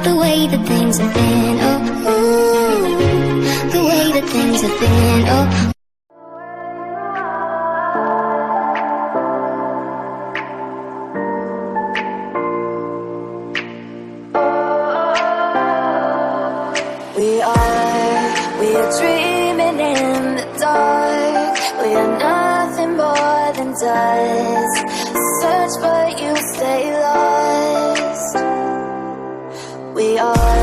the way that things have been. Oh, ooh, the way that things have been. Oh. We are dreaming in the dark. We are nothing more than dust. Search but you stay lost. We are